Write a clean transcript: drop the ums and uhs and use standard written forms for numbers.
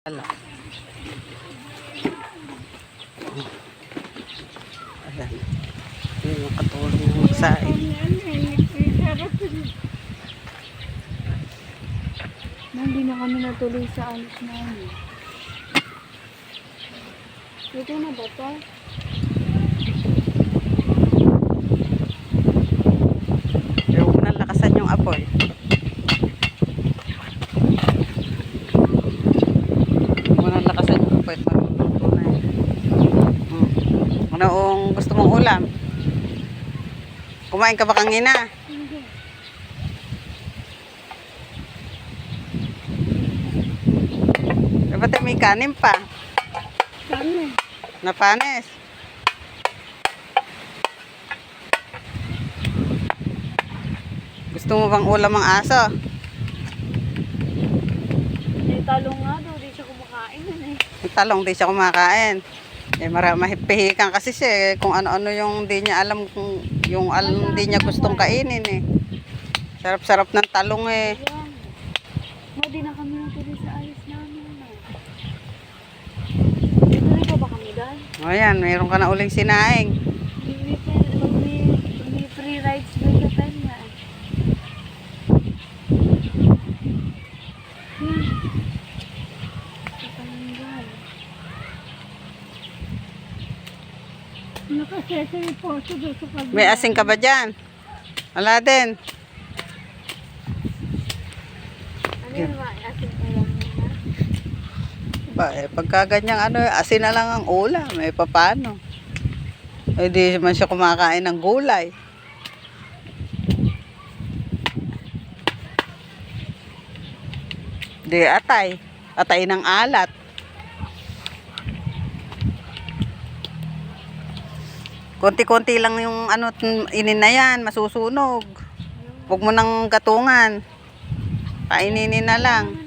Ayan. Yun yung katulong ng magsain. Hindi na kami natuloy sa alis namin. Ito na ba ito? Yung nalakasan yung apoy. Unang lakasan yung apoy. Magluluto na yun. Anong gusto mong ulam? Kumain ka ba kanina? Hindi. Ba't may kanin pa? Kami. Napanes. Gusto mo bang ulam ang aso? May talong nga daw. Di siya kumakain nun eh. Yung talong di siya kumakain. Eh, mahipihikan kasi siya eh, kung ano-ano yung di niya alam kung yung di niya gustong kainin eh. Sarap-sarap ng talong eh. Ayan. Hindi na kami natuloy sa alis namin. Tuloy pa ba kami doon? O yan, mayroon ka na uling sinaing. May free rides doon sa Peña. Nakasete yung poso doon sa kabila. May asin ka ba dyan? Wala din. Ano yun ba? Asin ko lang muna. Ba, eh, pagka ganyang ano, asin na lang ang ulam. Eh, paano? Eh, di man siya kumakain ng gulay. Di atay. Atay ng alat. Konti-konti lang yung ano, inin na yan, masusunog. Huwag mo nang gatungan. Paininin na lang.